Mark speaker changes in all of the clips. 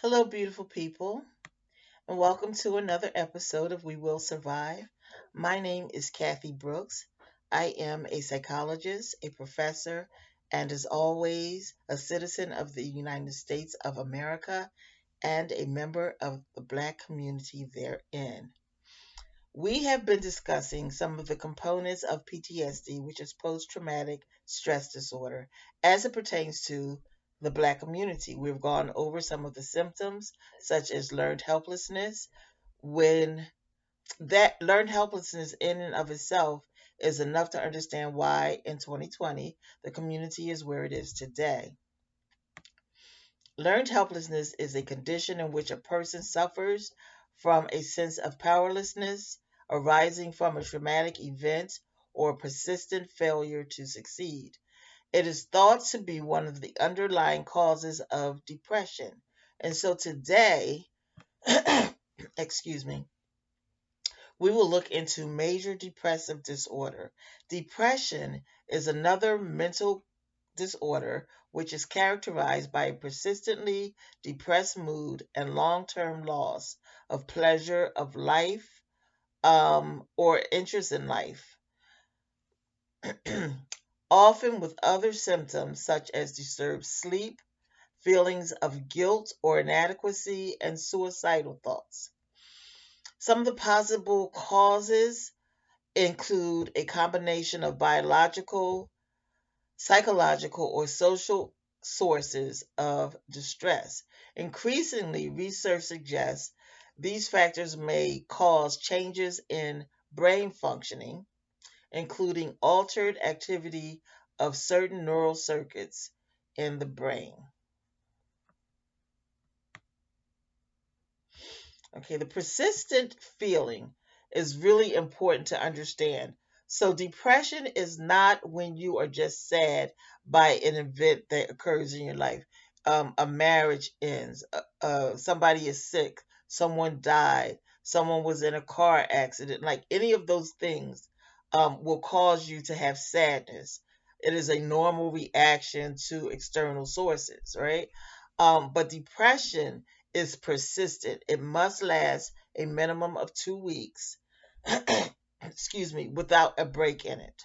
Speaker 1: Hello, beautiful people, and welcome to another episode of We Will Survive. My name is Kathy Brooks. I am a psychologist, a professor, and as always, a citizen of the United States of America and a member of the Black community therein. We have been discussing some of the components of PTSD, which is post traumatic stress disorder, as it pertains to the Black community. We've gone over some of the symptoms, such as learned helplessness. When that learned helplessness, in and of itself, is enough to understand why in 2020 the community is where it is today. Learned helplessness is a condition in which a person suffers from a sense of powerlessness arising from a traumatic event or persistent failure to succeed. It is thought to be one of the underlying causes of depression. And so today, excuse me, we will look into major depressive disorder. Depression is another mental disorder which is characterized by a persistently depressed mood and long term loss of pleasure of life or interest in life, often with other symptoms such as disturbed sleep, feelings of guilt or inadequacy, and suicidal thoughts. Some of the possible causes include a combination of biological, psychological, or social sources of distress. Increasingly, research suggests these factors may cause changes in brain functioning, including altered activity of certain neural circuits in the brain. Okay, the persistent feeling is really important to understand. So, depression is not when you are just sad by an event that occurs in your life. A marriage ends, somebody is sick, someone died, someone was in a car accident. Like any of those things will cause you to have sadness. It is a normal reaction to external sources, right? But depression is persistent. It must last a minimum of 2 weeks, excuse me, without a break in it.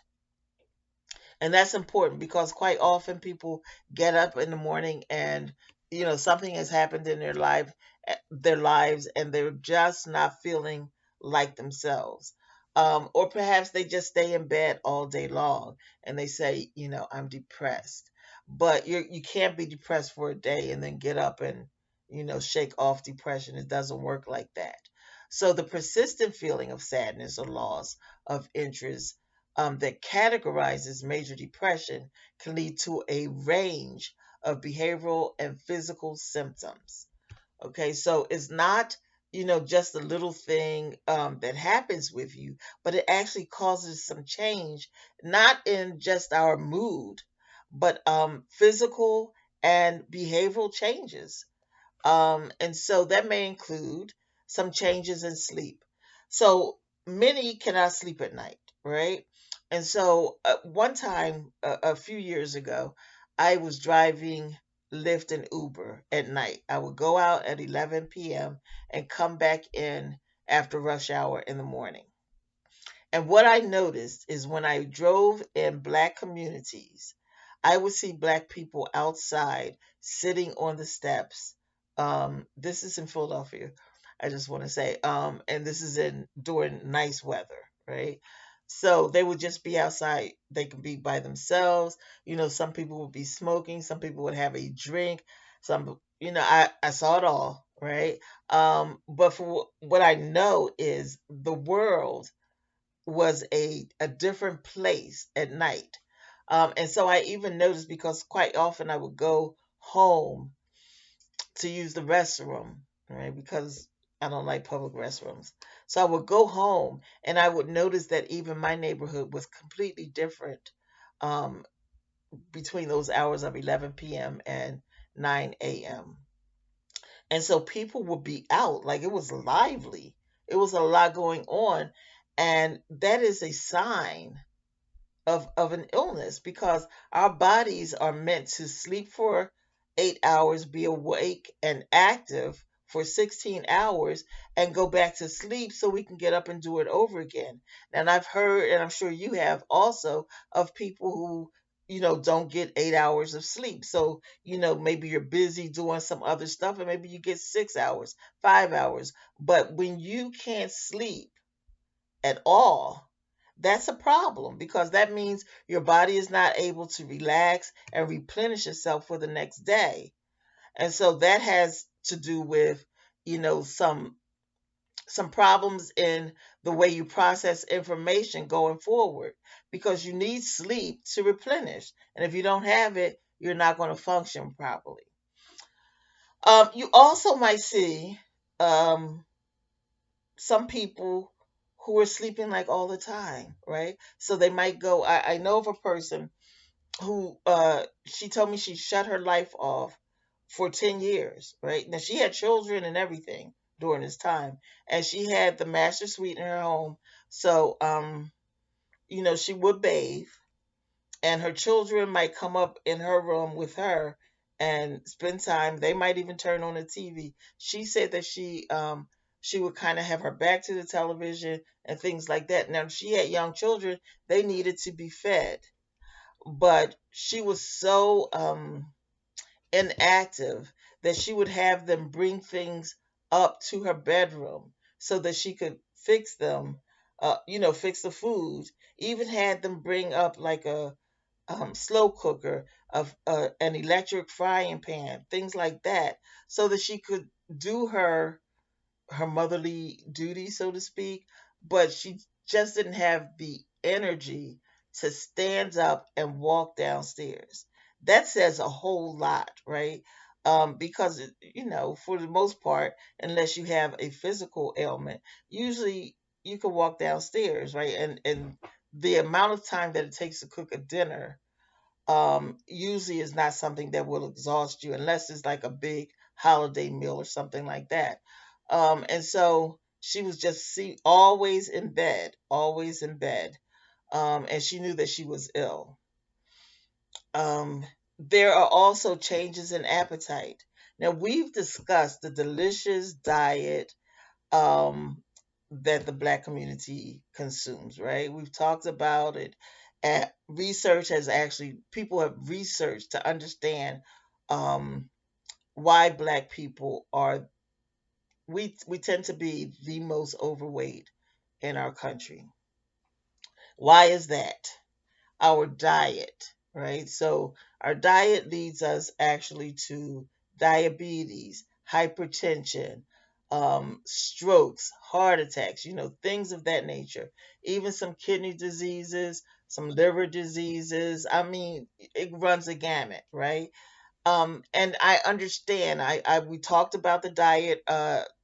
Speaker 1: And that's important because quite often people get up in the morning and something has happened in their lives, and they're just not feeling like themselves. Or perhaps they just stay in bed all day long and they say, I'm depressed. But you can't be depressed for a day and then get up and shake off depression. It doesn't work like that. So the persistent feeling of sadness or loss of interest that categorizes major depression can lead to a range of behavioral and physical symptoms. Okay, so it's not, just a little thing that happens with you, but it actually causes some change, not in just our mood, but physical and behavioral changes. And so that may include some changes in sleep. So many cannot sleep at night, right? And so one time, a few years ago, I was driving Lyft and Uber at night. I would go out at 11 p.m. and come back in after rush hour in the morning. And what I noticed is when I drove in Black communities, I would see Black people outside sitting on the steps. This is in Philadelphia, I just want to say, and this is in during nice weather, right? So they would just be outside. They could be by themselves. Some people would be smoking. Some people would have a drink. I saw it all, right? But for what I know is the world was a different place at night. And so I even noticed because quite often I would go home to use the restroom, right? Because I don't like public restrooms. So I would go home and I would notice that even my neighborhood was completely different um, between those hours of 11 p.m. and 9 a.m. And so people would be out, like it was lively. It was a lot going on. And that is a sign of an illness because our bodies are meant to sleep for 8 hours, be awake and active for 16 hours, and go back to sleep so we can get up and do it over again. And I've heard, and I'm sure you have also, of people who, don't get 8 hours of sleep. So, maybe you're busy doing some other stuff and maybe you get 6 hours, 5 hours. But when you can't sleep at all, that's a problem because that means your body is not able to relax and replenish itself for the next day. And so that has to do with, some problems in the way you process information going forward because you need sleep to replenish. And if you don't have it, you're not going to function properly. You also might see um, some people who are sleeping like all the time, right? So they might go, I know of a person who she told me she shut her life off for 10 years, right? Now she had children and everything during this time, and she had the master suite in her home. So she would bathe, and her children might come up in her room with her and spend time. They might even turn on the TV. She said that she would kind of have her back to the television and things like that. Now she had young children; they needed to be fed, but she was so inactive that she would have them bring things up to her bedroom so that she could fix them, fix the food. Even had them bring up like a slow cooker, of an electric frying pan, things like that, so that she could do her motherly duty, so to speak, but she just didn't have the energy to stand up and walk downstairs. That says a whole lot, right? Because, for the most part, unless you have a physical ailment, usually you can walk downstairs, right? And the amount of time that it takes to cook a dinner usually is not something that will exhaust you unless it's like a big holiday meal or something like that. And so she was just always in bed, and she knew that she was ill. There are also changes in appetite. Now, we've discussed the delicious diet um, that the Black community consumes, right? We've talked about it. And people have researched to understand um, why Black people we tend to be the most overweight in our country. Why is that? Our diet, right? So our diet leads us actually to diabetes, hypertension, strokes, heart attacks, things of that nature. Even some kidney diseases, some liver diseases. I mean, it runs a gamut, right? And I understand. We talked about the diet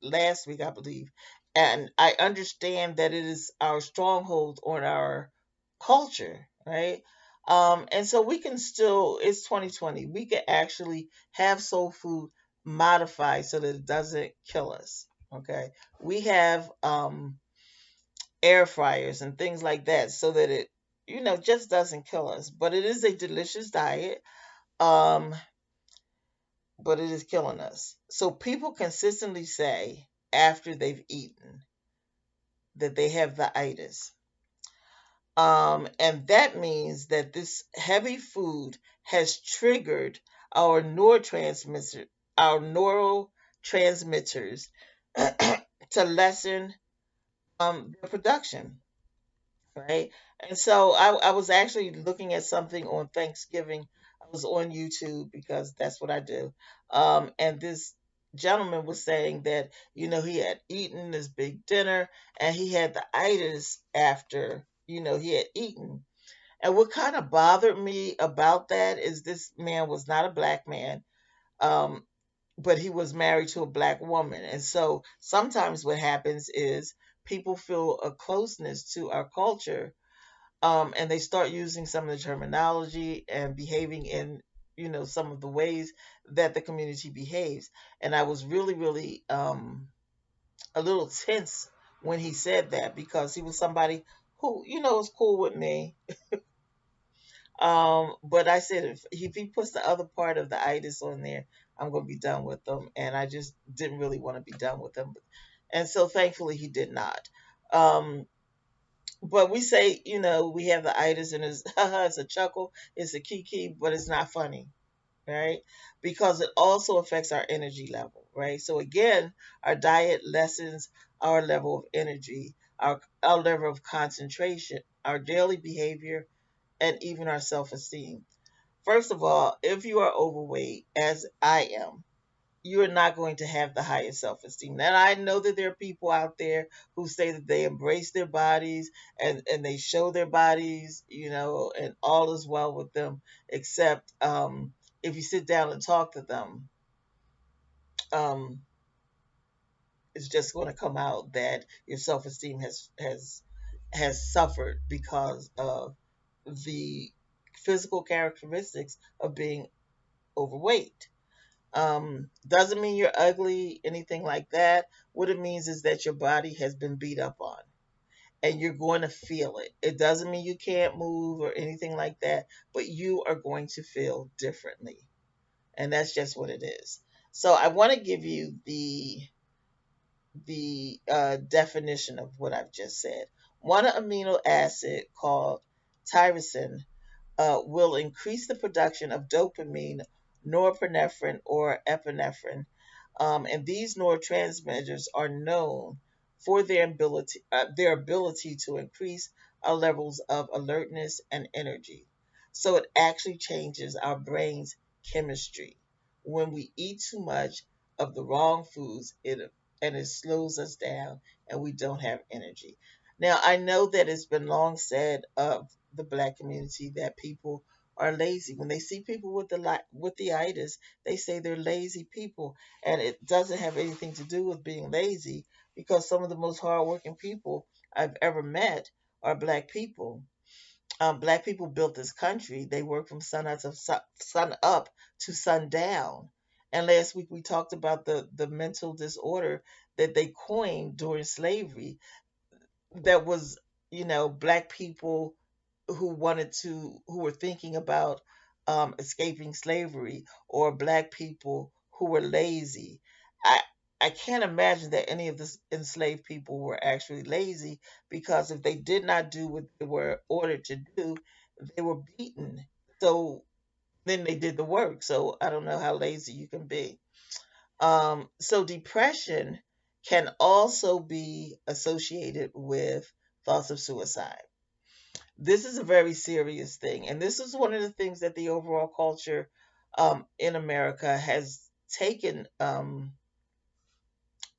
Speaker 1: last week, I believe, and I understand that it is our stronghold on our culture, right? And so we can still. It's 2020. We can actually have soul food modified so that it doesn't kill us. Okay, we have air fryers and things like that so that it just doesn't kill us. But it is a delicious diet. Um, but it is killing us. So people consistently say after they've eaten that they have the itis. And that means that this heavy food has triggered our neurotransmitters to lessen the production, right? And so I was actually looking at something on Thanksgiving. I was on YouTube because that's what I do. And this gentleman was saying that, he had eaten this big dinner and he had the itis after, he had eaten. And what kind of bothered me about that is this man was not a Black man. Um, but he was married to a Black woman. And so sometimes what happens is people feel a closeness to our culture, and they start using some of the terminology and behaving in some of the ways that the community behaves. And I was really really a little tense when he said that because he was somebody who was cool with me. But I said if he puts the other part of the itis on there, I'm gonna be done with them. And I just didn't really want to be done with them. And so thankfully he did not. Um, but we say, we have the itis and it's, it's a chuckle, it's a kiki, but it's not funny, right? Because it also affects our energy level, right? So again, our diet lessens our level of energy, our level of concentration, our daily behavior, and even our self-esteem. First of all, if you are overweight, as I am, you're not going to have the highest self-esteem. And I know that there are people out there who say that they embrace their bodies and they show their bodies, and all is well with them, except if you sit down and talk to them, um, it's just going to come out that your self-esteem has suffered because of the physical characteristics of being overweight. Doesn't mean you're ugly, anything like that. What it means is that your body has been beat up on and you're going to feel it. It doesn't mean you can't move or anything like that, but you are going to feel differently. And that's just what it is. So I want to give you the definition of what I've just said. One amino acid called tyrosine will increase the production of dopamine, norepinephrine, or epinephrine. And these neurotransmitters are known for their ability to increase our levels of alertness and energy. So it actually changes our brain's chemistry. When we eat too much of the wrong foods, it slows us down and we don't have energy. Now, I know that it's been long said of the black community that people are lazy. When they see people with the itis, they say they're lazy people, and it doesn't have anything to do with being lazy because some of the most hardworking people I've ever met are black people. Black people built this country. They work from sun up to sundown. And last week we talked about the mental disorder that they coined during slavery. That was, black people who were thinking about escaping slavery, or black people who were lazy. I I can't imagine that any of the enslaved people were actually lazy, because if they did not do what they were ordered to do, they were beaten. So then they did the work. So I don't know how lazy you can be. So depression can also be associated with thoughts of suicide. This is a very serious thing. And this is one of the things that the overall culture in America has taken.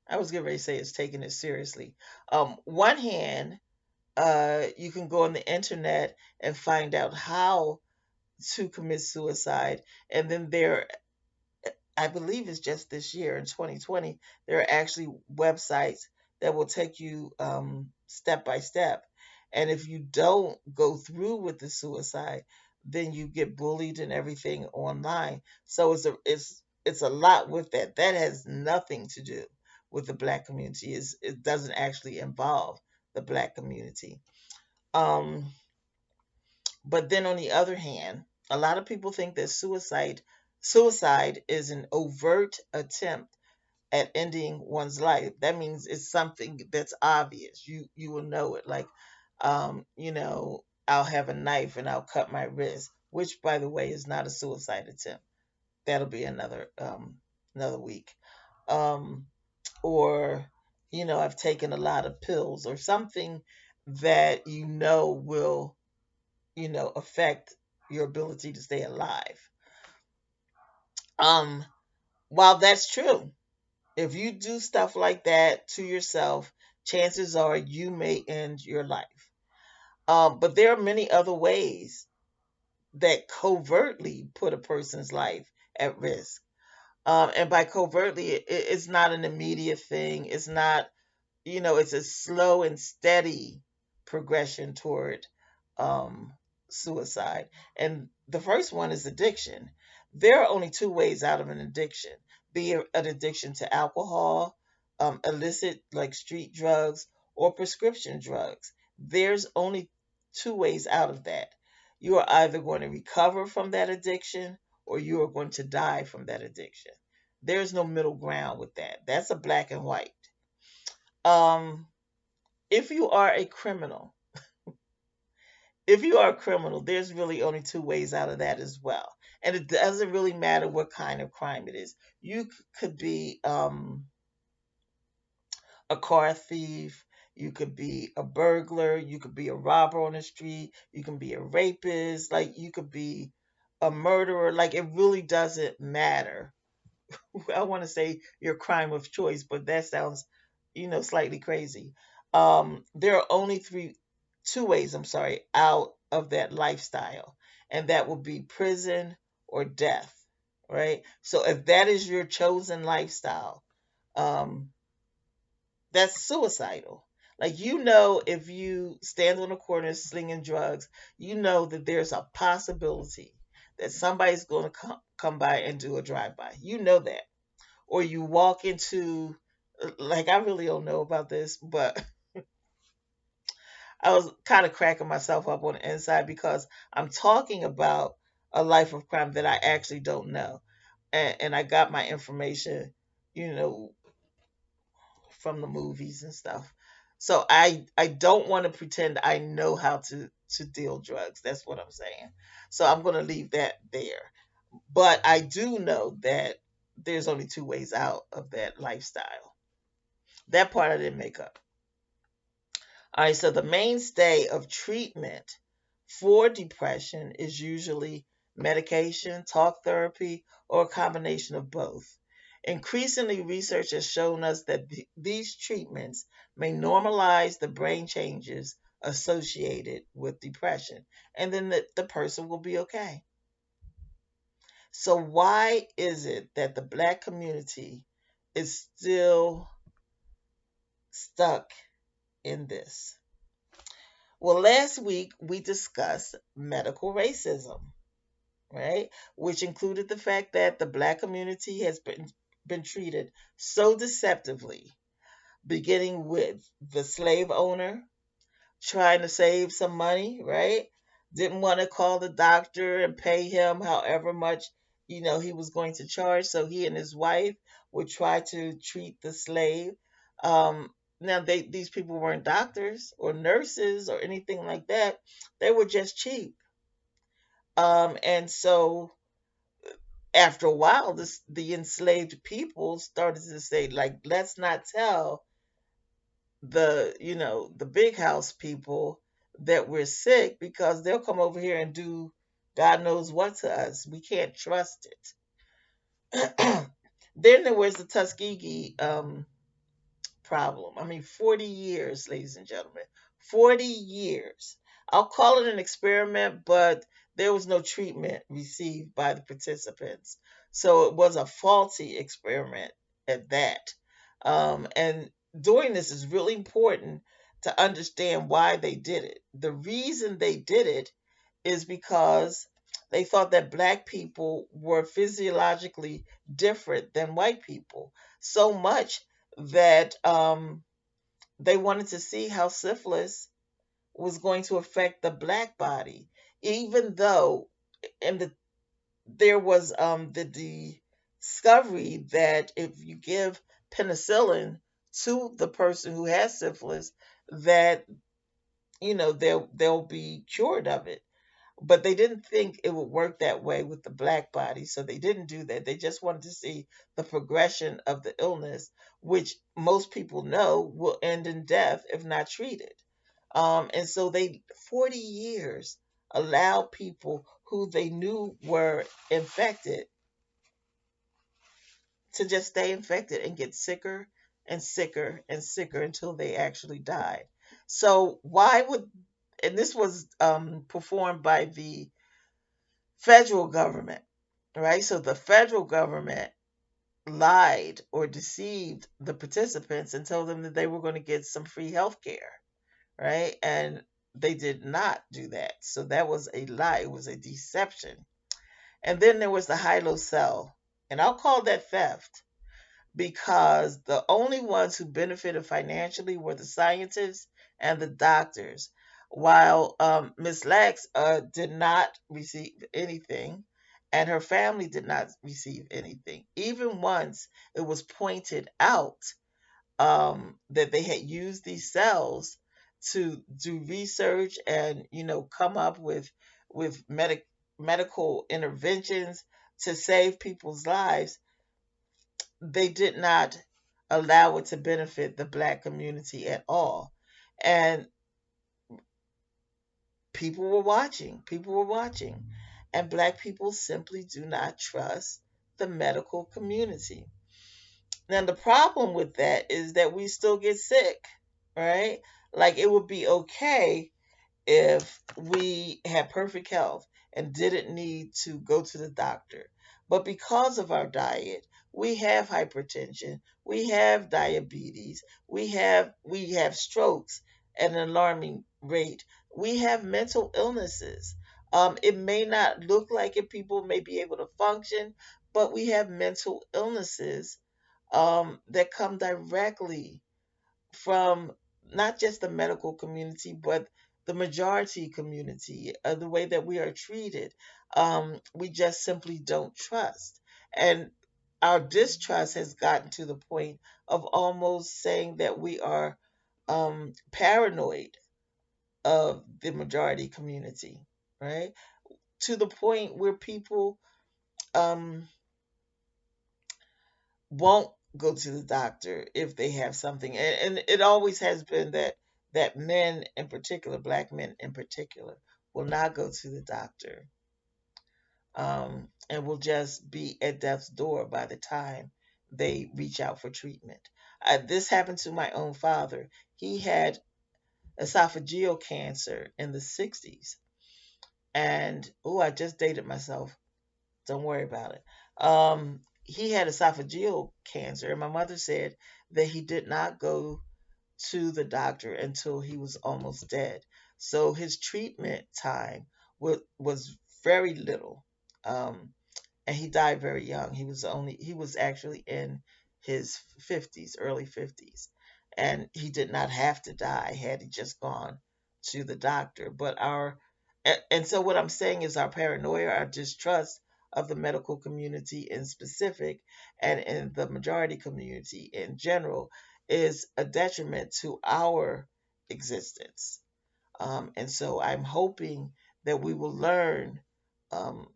Speaker 1: I was getting ready to say it's taken it seriously. One hand, you can go on the internet and find out how to commit suicide. And then I believe it's just this year in 2020, there are actually websites that will take you step by step. And if you don't go through with the suicide, then you get bullied and everything online. So it's a lot with that. That has nothing to do with the black community. It doesn't actually involve the black community. Um, but then on the other hand, a lot of people think that suicide is an overt attempt at ending one's life. That means it's something that's obvious. You will know it. Like, I'll have a knife and I'll cut my wrist, which, by the way, is not a suicide attempt. That'll be another week. Um, or I've taken a lot of pills or something that will affect your ability to stay alive. Um, while that's true, if you do stuff like that to yourself, chances are you may end your life. But there are many other ways that covertly put a person's life at risk. And by covertly, it's not an immediate thing. It's not, it's a slow and steady progression toward um, suicide. And the first one is addiction. There are only two ways out of an addiction: be it an addiction to alcohol, illicit like street drugs, or prescription drugs. There's only two ways out of that. You are either going to recover from that addiction or you are going to die from that addiction. There's no middle ground with that. That's a black and white. Um, if you are a criminal, if you are a criminal, there's really only two ways out of that as well. And it doesn't really matter what kind of crime it is. You could be a car thief, you could be a burglar, you could be a robber on the street, you can be a rapist, like you could be a murderer. Like it really doesn't matter. I want to say your crime of choice, but that sounds, slightly crazy. There are only two ways, I'm sorry, out of that lifestyle, and that would be prison or death, right? So if that is your chosen lifestyle, um, that's suicidal. Like, if you stand on a corner slinging drugs, you know that there's a possibility that somebody's going to come by and do a drive-by. You know that. Or you walk into, like, I really don't know about this, but I was kind of cracking myself up on the inside because I'm talking about a life of crime that I actually don't know. And I got my information, you know, from the movies and stuff. So I don't want to pretend I know how to deal drugs. That's what I'm saying. So I'm going to leave that there. But I do know that there's only two ways out of that lifestyle. That part I didn't make up. All right, so the mainstay of treatment for depression is usually medication, talk therapy, or a combination of both. Increasingly, research has shown us that these treatments may normalize the brain changes associated with depression, and then the person will be okay. So, why is it that the Black community is still stuck in this? Well, last week we discussed medical racism, right? Which included the fact that the Black community has been treated so deceptively, beginning with the slave owner trying to save some money, right? Didn't want to call the doctor and pay him however much, he was going to charge. So he and his wife would try to treat the slave. Now these people weren't doctors or nurses or anything like that. They were just cheap. And so after a while, the enslaved people started to say, like, let's not tell the big house people that we're sick because they'll come over here and do God knows what to us. We can't trust it. Then there was the Tuskegee problem. I mean, 40 years, ladies and gentlemen. 40 years. I'll call it an experiment, but there was no treatment received by the participants. So it was a faulty experiment at that. And doing this is really important to understand why they did it. The reason they did it is because they thought that Black people were physiologically different than white people. So much that they wanted to see how syphilis was going to affect the Black body, even though in there was the discovery that if you give penicillin to the person who has syphilis, that they'll be cured of it. But they didn't think it would work that way with the Black body, so they didn't do that. They just wanted to see the progression of the illness, which most people know will end in death if not treated. And so 40 years allowed people who they knew were infected to just stay infected and get sicker and sicker and sicker until they actually died. So why would, and this was performed by the federal government, right? So the federal government lied or deceived the participants and told them that they were going to get some free health care, right? And they did not do that. So that was a lie, it was a deception. And then there was the high low sell. And I'll call that theft because the only ones who benefited financially were the scientists and the doctors. while Miss Lax did not receive anything, and her family did not receive anything. Even once it was pointed out that they had used these cells to do research and come up with medical interventions to save people's lives, they did not allow it to benefit the black community at all. And people were watching, and black people simply do not trust the medical community. Now the problem with that is that we still get sick, right? Like it would be okay if we had perfect health and didn't need to go to the doctor. But because of our diet, we have hypertension, we have diabetes, we have strokes at an alarming rate. We have mental illnesses. It may not look like it, people may be able to function, but we have mental illnesses that come directly from not just the medical community, but the majority community, the way that we are treated. We just simply don't trust. And our distrust has gotten to the point of almost saying that we are paranoid of the majority community, right? To the point where people um, won't go to the doctor if they have something, and it always has been that men in particular, black men in particular, will not go to the doctor, and will just be at death's door by the time they reach out for treatment. This happened to my own father. He had esophageal cancer in the 60s, and oh, I just dated myself. Don't worry about it. He had esophageal cancer, and my mother said that he did not go to the doctor until he was almost dead. So his treatment time was very little. And he died very young. He was actually in his 50s, early 50s, and he did not have to die had he just gone to the doctor. But and so what I'm saying is our paranoia, our distrust of the medical community in specific, and in the majority community in general, is a detriment to our existence. And so I'm hoping that we will learn um,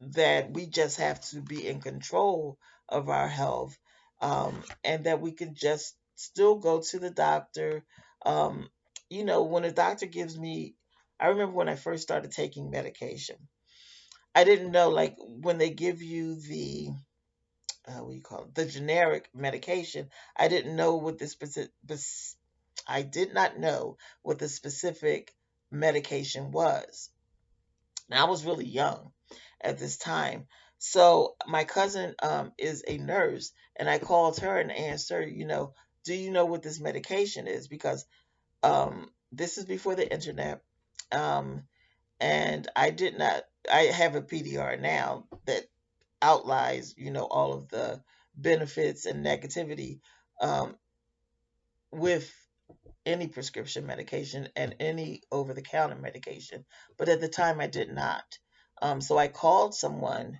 Speaker 1: that we just have to be in control of our health, and that we can just still go to the doctor. Um, when a doctor gives me, I remember when I first started taking medication, I didn't know, like, when they give you the, what do you call it, the generic medication, I didn't know what the specific, I did not know what the specific medication was. And I was really young at this time. So my cousin is a nurse, and I called her and asked her, do you know what this medication is? Because this is before the internet, um, and I did not. I have a PDR now that outlines, all of the benefits and negativity um, with any prescription medication and any over the counter medication. But at the time, I did not. So I called someone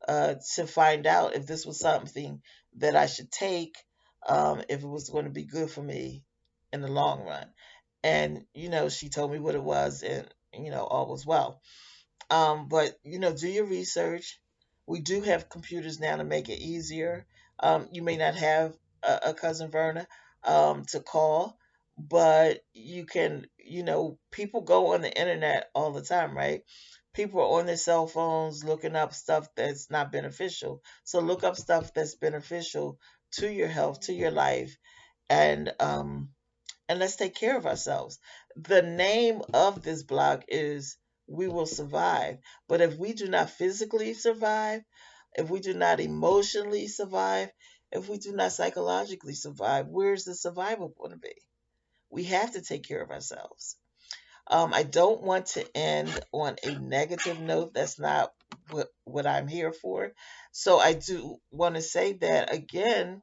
Speaker 1: to find out if this was something that I should take, if it was going to be good for me in the long run. And, she told me what it was, and, all was well. But do your research. We do have computers now to make it easier. You may not have a cousin Verna to call, but you can. People go on the internet all the time, right? People are on their cell phones looking up stuff that's not beneficial. So look up stuff that's beneficial to your health, to your life, and let's take care of ourselves. The name of this blog is We Will Survive. But if we do not physically survive, if we do not emotionally survive, if we do not psychologically survive, where's the survival going to be? We have to take care of ourselves. I don't want to end on a negative note. That's not what I'm here for. So I do want to say that again,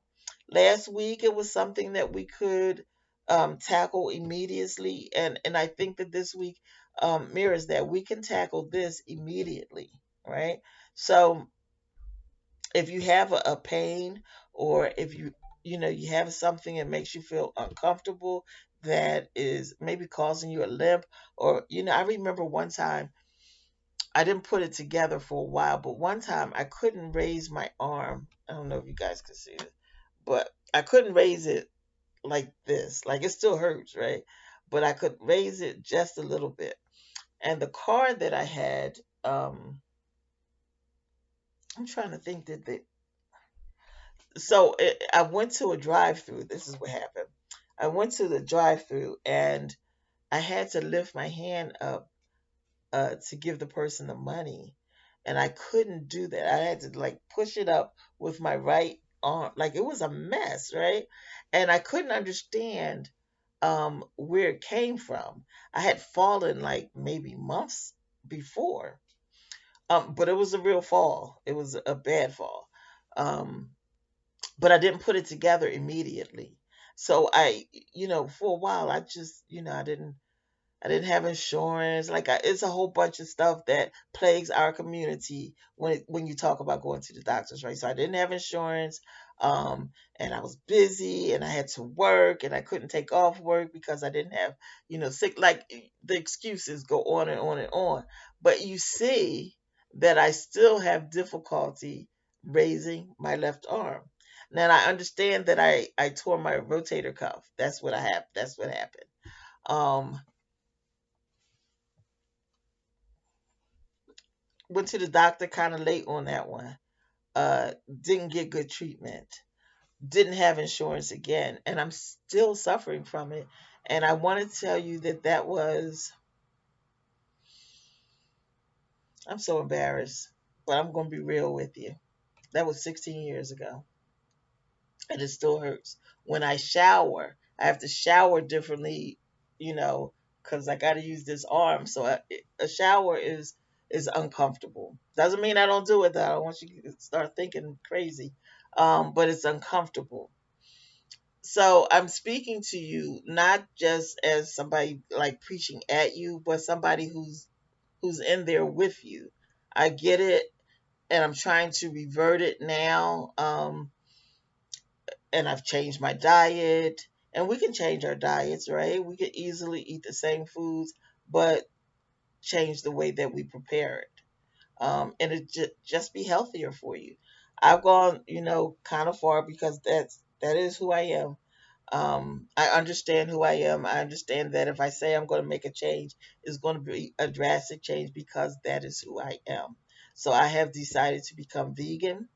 Speaker 1: last week it was something that we could tackle immediately, and I think that this week mirrors that. We can tackle this immediately, right? So if you have a pain, or if you have something that makes you feel uncomfortable, that is maybe causing you a limp, or I remember one time, I didn't put it together for a while, but one time I couldn't raise my arm. I don't know if you guys could see it, but I couldn't raise it like this. Like, it still hurts, right? But I could raise it just a little bit. And the car that I had, I'm trying to think that I went to a drive-through. This is what happened. I went to the drive-through, and I had to lift my hand up to give the person the money, and I couldn't do that. I had to like push it up with my right arm. Like, it was a mess, right? And I couldn't understand where it came from. I had fallen like maybe months before, but it was a real fall. It was a bad fall. Um, but I didn't put it together immediately. So for a while, I just, I didn't have insurance. Like, it's a whole bunch of stuff that plagues our community when you talk about going to the doctors, right? So I didn't have insurance, um, and I was busy, and I had to work, and I couldn't take off work because I didn't have, sick. Like, the excuses go on and on and on. But you see that I still have difficulty raising my left arm. Now I understand that I tore my rotator cuff. That's what I have. That's what happened. Um, Went to the doctor kind of late on that one. Didn't get good treatment. Didn't have insurance again, and I'm still suffering from it. And I want to tell you that I'm so embarrassed, but I'm going to be real with you. That was 16 years ago, and it still hurts. When I shower, I have to shower differently, you know, because I got to use this arm. So a shower is uncomfortable. Doesn't mean I don't do it though. I don't want you to start thinking crazy, but it's uncomfortable. So I'm speaking to you not just as somebody like preaching at you, but somebody who's in there with you. I get it, and I'm trying to revert it now. And I've changed my diet, and we can change our diets, right? We can easily eat the same foods, but change the way that we prepare it, and it just be healthier for you. I've gone, kind of far because that is who I am. I understand who I am. I understand that if I say I'm going to make a change, it's going to be a drastic change because that is who I am. So I have decided to become vegan,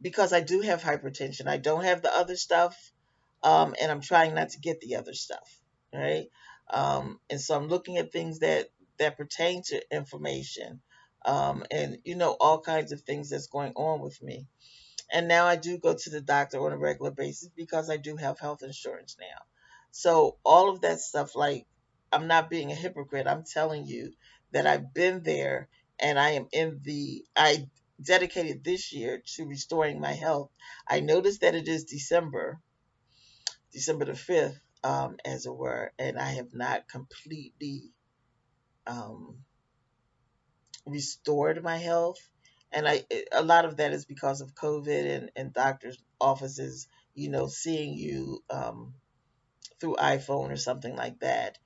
Speaker 1: because I do have hypertension. I don't have the other stuff, and I'm trying not to get the other stuff, right? And so I'm looking at things that pertain to inflammation, and all kinds of things that's going on with me. And now I do go to the doctor on a regular basis because I do have health insurance now. So all of that stuff, like, I'm not being a hypocrite. I'm telling you that I've been there, and I dedicated this year to restoring my health. I noticed that it is December the 5th, as it were, and I have not completely um, restored my health. And a lot of that is because of COVID and doctors' offices, seeing you through iPhone or something like that.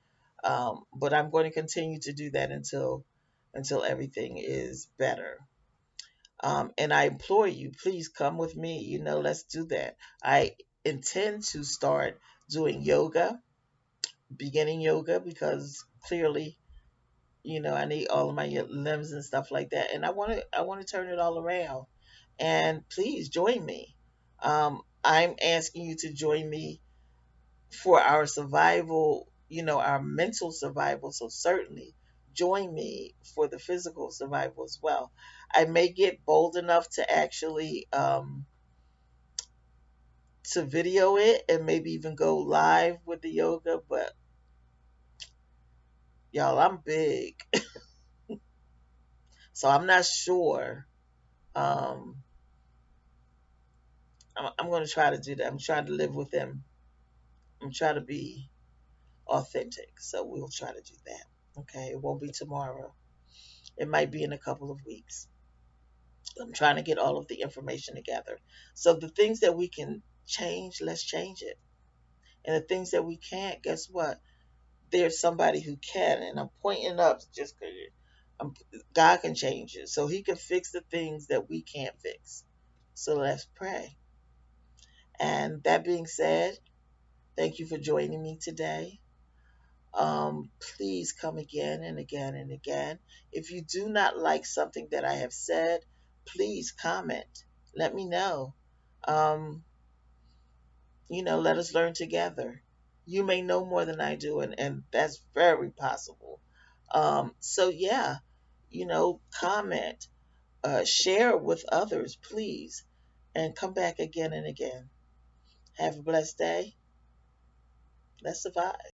Speaker 1: But I'm going to continue to do that until everything is better. And I implore you, please come with me. Let's do that. I intend to start doing yoga, beginning yoga, because clearly, I need all of my limbs and stuff like that, and I want to turn it all around. And please join me. I'm asking you to join me for our survival, our mental survival. So certainly join me for the physical survival as well. I may get bold enough to actually to video it and maybe even go live with the yoga, but y'all, I'm big, so I'm not sure. Um, I'm going to try to do that. I'm trying to live within and try to be authentic. So we'll try to do that. Okay, it won't be tomorrow. It might be in a couple of weeks. I'm trying to get all of the information together. So the things that we can change, let's change it. And the things that we can't, guess what? There's somebody who can. And I'm pointing up just because God can change it. So he can fix the things that we can't fix. So let's pray. And that being said, thank you for joining me today. Please come again and again and again. If you do not like something that I have said, please comment. Let me know. Um, let us learn together. You may know more than I do, and that's very possible. So, yeah, comment, share with others, please, and come back again and again. Have a blessed day. Let's survive.